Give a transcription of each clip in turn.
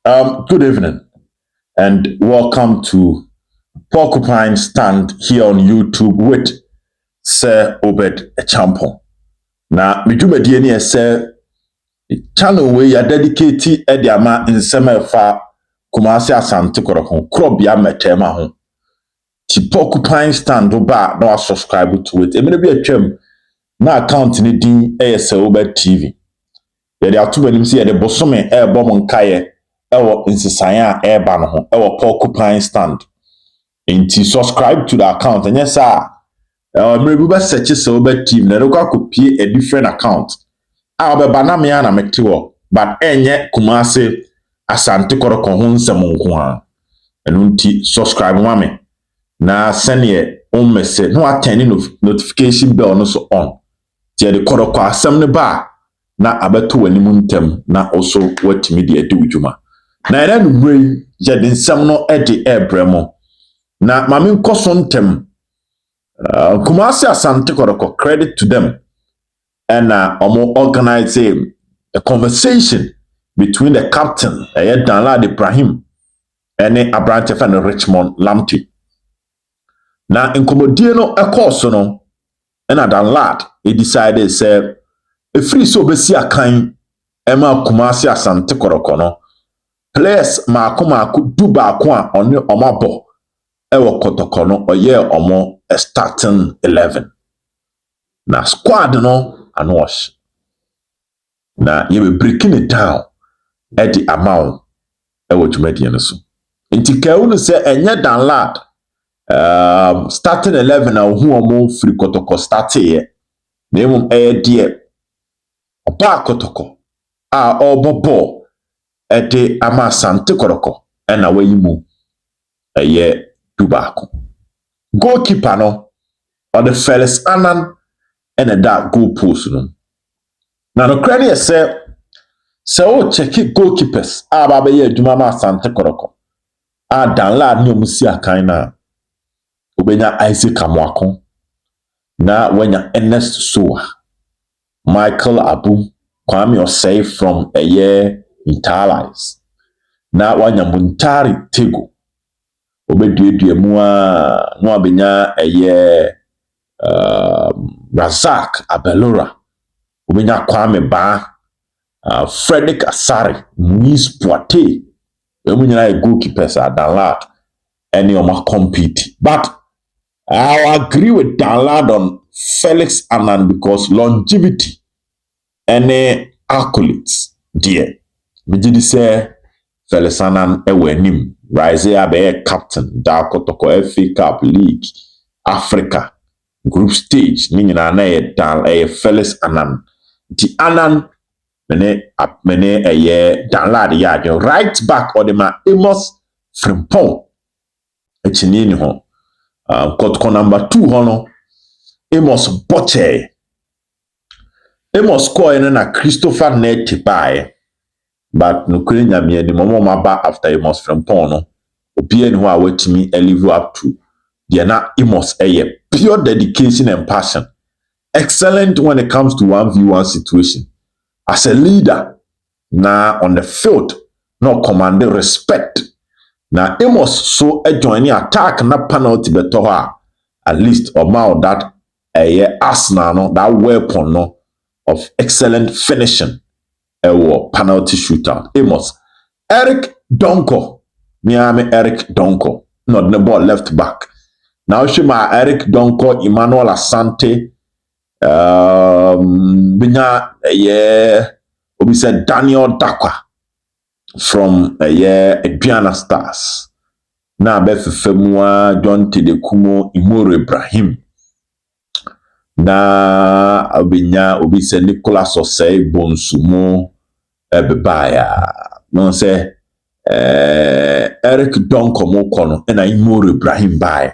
Good evening and welcome to Porcupine Stand here on YouTube with Sir Obed Echampon. Na medwumadie ne sɛ channel we ya dedicate e de ama nsɛm ɛfa Kumasi Asante Kotoko krobia metema ho. Ti Porcupine Stand ba na wa subscribe to it. Emene bi atwam na account ne din Sir Obed TV. Yɛde ato banim sɛ yɛde bosome ɛbɔ mo nkaeɛ ɛwɔ nsesan a ɛba no ho ɛwɔ Porcupine Stand. Nti subscribe to the account and yes sir. Mmerɛ bi search Sir Obed TV na rekɔ akɔpie a different account. Abɛba na me ana mete wɔ but ɛnyɛ Kumasi Asante Kotoko ho nsɛm nko a. Ɛno nti subscribe ma me na sɛneɛ wommɛsɛ na watɛne notification bell no so on. Ti yɛde Kotoko asɛm ne ba na abeto wanimu ntem na also watimi de adi wudwuma. Na era no brei yɛde nsɛm no ɛde ɛbrɛmo. Na mame nkoso ntem Kumasi Asante Kotoko, credit to them. And omo organize a conversation between the captain Yara Danlad Ibrahim and Abrante fan Richmond Lamptey. Na inkomodie no ekoso no and Danlad he decided say a free so besi akan ema Kumasi Asante Kotoko no players maako du baako a oni omabo ewo Kotoko no oye omo a starting 11 na squad no anosh na ye be breaking it down at the amount ewo dwumadie no so nti kawu no se enye Danlad starting 11 a hu omo free Kotoko start ye na emum die oba Kotoko a obobo ede ama Asante Kotoko na wayimu eye dubako goalkeeper no or the Felix Anan and that goal post no na no credit say o check goalkeepers aba be ye adwuma ma Asante Kotoko a Danlad ne omusi akan na obenya Isaac Amwako na wanya Ernest Soa Michael Abu Kwame Osei from a year Interlies na wanya Muntari Tego obeduedue mu a no abenya eye Razak Abelora obenya Kwame Ba Frederick Asari Nis Poite emunyina goalkeepers are Danlad any of my compete but I agree with Danlad on Felix Anan because longevity any accolades dear me did say Felix Anan ewenim rise abe captain da Kotoko FA Cup League Africa group stage ni nyina na ye Felix Anan di Anan mene eye Danlad ya the right back or the ma Amos Frimpong echini ni ho Kotoko number 2 hono Amos Boche Amos score na Christopher Neti by but no kure nyame ni momo maba after Amos Frimpong no obi ani ho a watimi live up to the na Amos pure dedication and passion. Excellent when it comes to 1v1 situation. As a leader, now on the field, no commanding respect. Now Amos so joining attack na penalty beto at least about that arsenal no that weapon no of excellent finishing penalty shootout. Amos Eric Donko, Miami Eric Donko, not the ball left back. Now she ma Eric Donko, Emmanuel Asante, binya obi said Daniel Dakwa from Adriana Stars. Na befe femwa John Tedekumo Imoro Ibrahim. Na binya obi said Nicholas Osei Bonsumo Ebebaya. No say Eric Donko mo kono ena Imoro Ibrahim baya.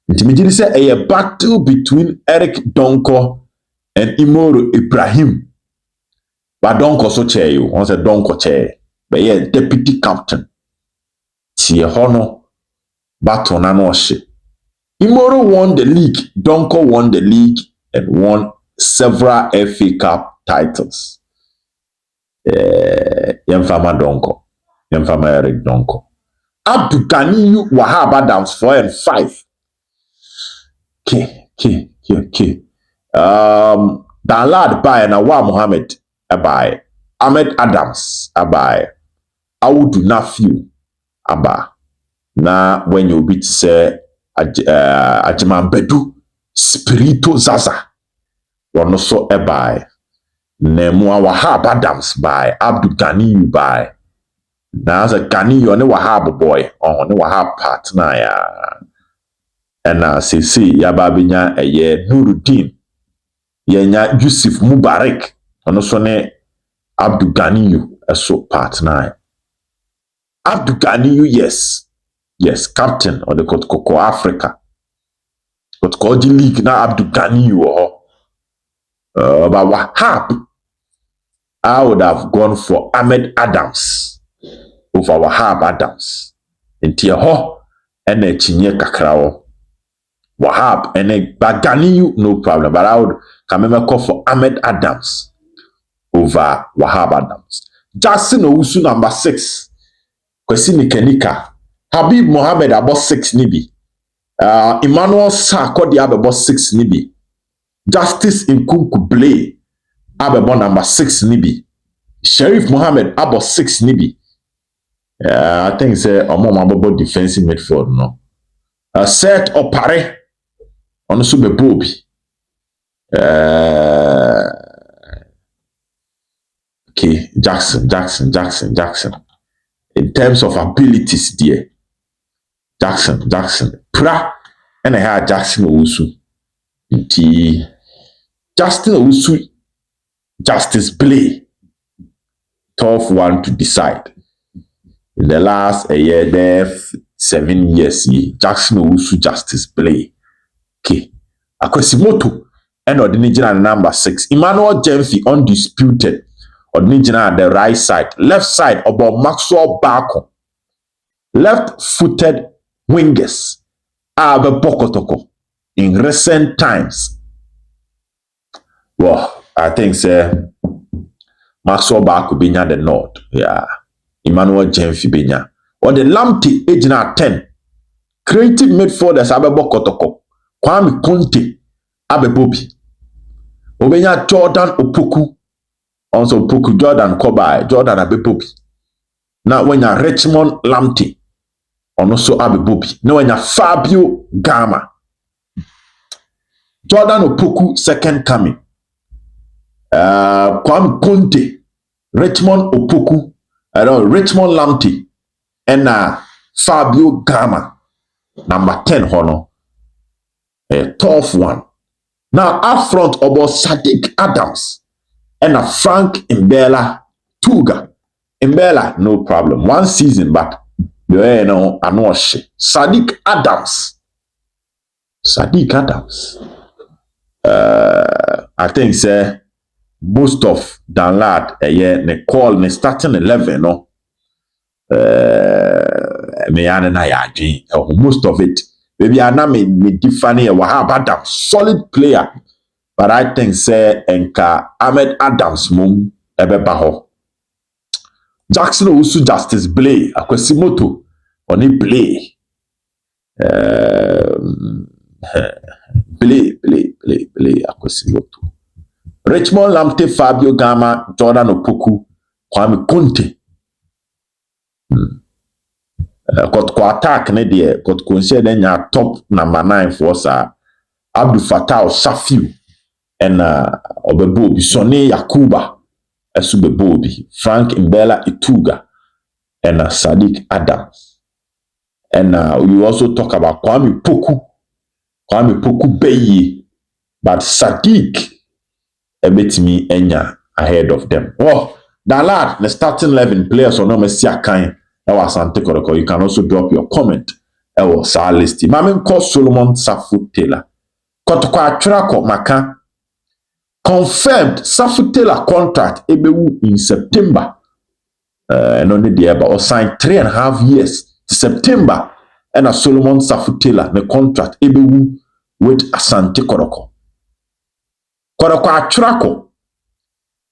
Intimidity say a battle between Eric Donko and Imoro Ibrahim. But Donko so chair you, once a Donko chair, but yeah, deputy captain. See a honor battle nanoshi. Imoro won the league, Donko won the league and won several FA Cup titles. Yemfama Donko. Yemfama Eric Donko. Abdul Ganiyu Wahab Adams 4 and 5. Okay. Danlad by Nawa Muhammad by Ahmed Adams by Audu Nafiu aba na when you beat say Ajiman Bedu Spirito Zaza one so by Nemua Wahab Adams by Abdul Ganiyu by na as a Ganiyu on the Wahab boy on the Wahab partner ya and say yaba binya eye Nuruddin yenya Yusuf Mubarak ono so ne Abdul Ganiyu so partner Abdul Ganiyu yes captain of the Kotoko Africa Kotoko league na Abdul Ganiyu but Wahab I would have gone for Ahmed Adams over Wahab Adams nti ho ene chinye kakra Wahab ene Ganiyu no problem but I would come call for Ahmed Adams over Wahab Adams. Jackson Owusu number 6 Kwesi Nikenika Habib Mohammed about 6 nibi Emmanuel Sarkodie about 6 nibi Justice Nkunku Blay about number 6 nibi Sheriff Mohammed about 6 nibi I think say about defensive midfield no Set Opare on Sube Bobby okay Jackson in terms of abilities there Jackson pra and I had Jackson Owusu Justin Owusu Justice Blay tough one to decide in the last year there 7 years Jackson Owusu Justice Blay okay Akwesimoto and original number 6 Emmanuel Jemfi undisputed original at the right side left side about Maxwell Barco left-footed wingers Abe Kotoko in recent times well I think say Maxwell Barco benya the north yeah Emmanuel Jemfi benya or the Lamptey agent 10 creative midfielders Abe Kotoko Kwame Conte Abe Bobby Obenya Jordan Opoku also Opoku Jordan Kobai Jordan Abe Bobby now when you Richmond Lamptey on also Abe Bobby now when you Fabio Gama Jordan Opoku second coming Kwame Conte Richmond Opoku Richmond Lamptey and Fabio Gama number 10 hono a tough one. Now up front about Sadiq Adams and Frank Mbella Tuga. Mbella, no problem. One season, but you know, I'm not sure. Sadiq Adams. I think say most of Danlad ne call ne starting 11 no. Most of it. Maybe I me define Wahab Adams, solid player. But I think say Enka Ahmed Adams mum ebebaho. Jackson Owusu Justice Blay, Akwesimoto, oni Blay. Blay, Akwesimoto. Richmond Lamptey, Fabio Gama, Jordan Opoku, Kwame Conte. Kotoko attack ne de Kotoko nse den ya top number 9 for sa Abdul Fattah Shafiu and Obebobi Sonny Yakuba Esubebobi Frank Mbella Ituga and Sadiq Adams and we also talk about Kwame Poku Beye but Sadiq ebetimi enya ahead of them. Oh, Danlad the starting 11 players on no Messi akan Asante Kotoko. You can also drop your comment. Sa list. Mamen call Solomon Safu Taylor. Kotoko atwako maka confirmed Safu Taylor contract ebewu in September. And only the about signed 3.5 years to September. And a Solomon Safu Taylor the contract ebewu with Asante Kotoko. Kotoko atwako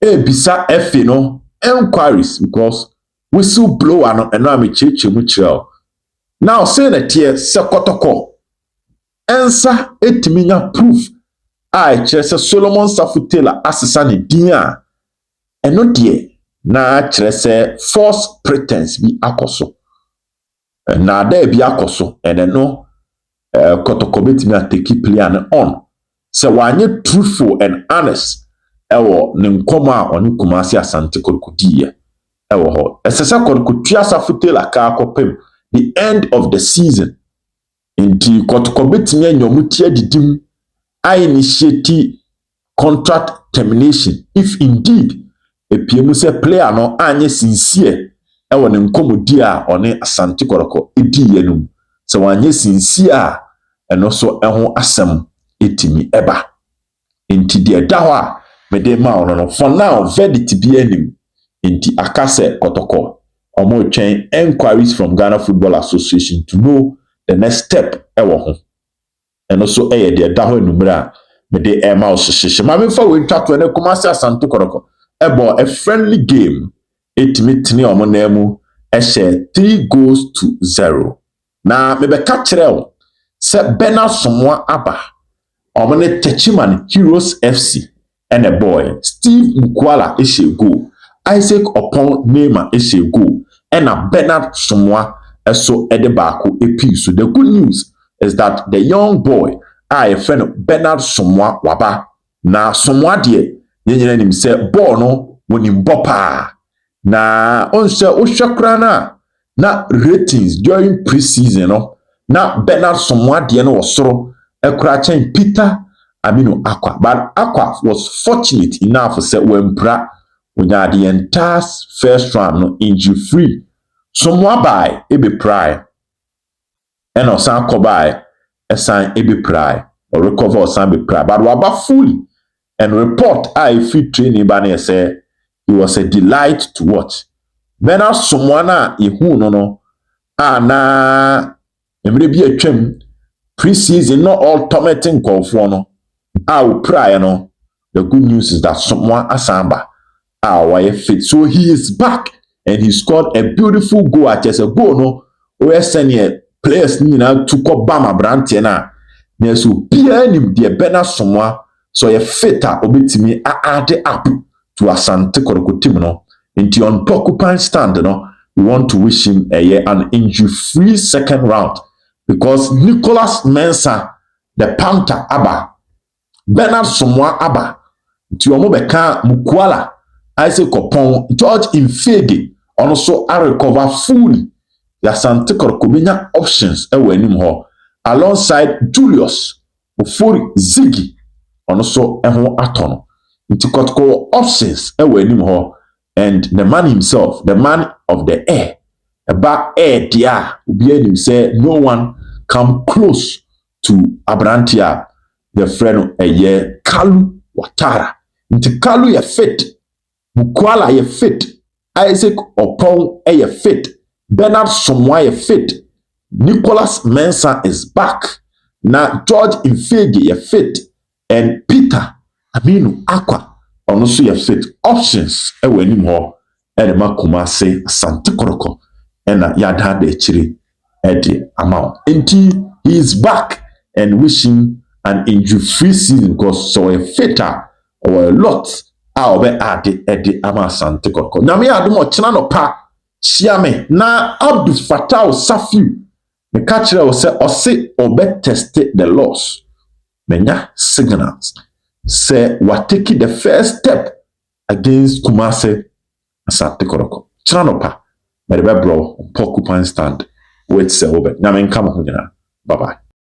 bisa FA no enquiries because whistle blower no eno am cheche mu kire now say na tie se Kotoko ensa etimi nya proof a kire se Solomon Safu Taylor asesa ne din a eno de na kire se false pretense bi akoso na da bi akoso eno Kotoko betimi atake player on se wanye truthful and honest ewo ne nkomo a oni Kumasi Asante Kotoko diye ewo ho esesa Kotoko tua Safu Taylor ka akopem the end of the season inti Kotoko betimi anyomutia didim I initiate contract termination if indeed epiemu se player no anye sincere ewo ne nkomodi a oni Asante Kotoko ediye num se wanye sincere a eno so eho asem etimi eba inti de da ho a me de ma ono no for now verdict bi anim inti akase Kotoko omo twen enquiries from Ghana Football Association to know the next step ewo ho eno so de da ho enumra me de e ma oshishishe ma me fa we twato ne Kumasi Asante Kotoko ebo a friendly game etimi tini omo na mu ehye 3-0 na me be ka kire o se Bernard Somwa aba omene Techiman Heroes FC and a boy Steve Nkwala ishe goal Isaac Opon Neymar ishe goal and a Bernard Somwa eso edebako epi. So the good news is that the young boy a friend of Bernard Somwa waba na Somwa de yenyere nim se ball no wonim bopa na onse ohwekra na ratings during preseason no na Bernard Somwa de no wosoro ekura chen Peter Aminu Aqua, but Aqua was fortunate enough to say when Pra unya the entire first round no injury free. Somwa by ebe pry and osan ko by esan ebe pry or recover osan be pry, but waba fully and report I fit training by say he was a delight to watch. Bernard Somwa na ihu no na emre bi atwam preseason no ultimating call for no prior no. The good news is that someone Asamba fit. So he is back and he scored a beautiful goal at just a goal no where senior players to call Bama Brantie na so beer him the Bernard Somwa so a fitter obitimi add up to Asante Kotoko team no into on Porcupine stand no. We want to wish him an injury-free second round because Nicholas Mensah, the Panther Abba, Bernard Somwa Abba, Tiomo Beka Mukwala, Isaac Opon, George Infege, also I recover fully. The Asante Kotoko options alongside Julius Ofori Ziggy, also Eho Atono. Into Kotoko options and the man himself, the man of the air, about air dia, Ubienim say no one come close to Abrantia, the friend of Kalu Watara. Into Kalu ye fit, Bukwala ye fit, Isaac Opon ye fit, Bernard Somwa ye fit, Nicholas Mensah is back. Now George Infege ye fit, and Peter Aminu Aqua. Also you fit options ewenim ho ma Kumasi Asante Kotoko na yada de chiri amount until he is back and wishing an injury-free season because so a fitter or a lot be add ama Asante Kotoko na me adom ochina no pa chiame na Abdul Fattah Safiu me catch o se obe test the loss menya signals say what taking the first step against Kumasi Asante Kotoko. Chanopa, by the bro, Porcupine stand, wait, say, Nyame nkama ho nyina. Bye bye.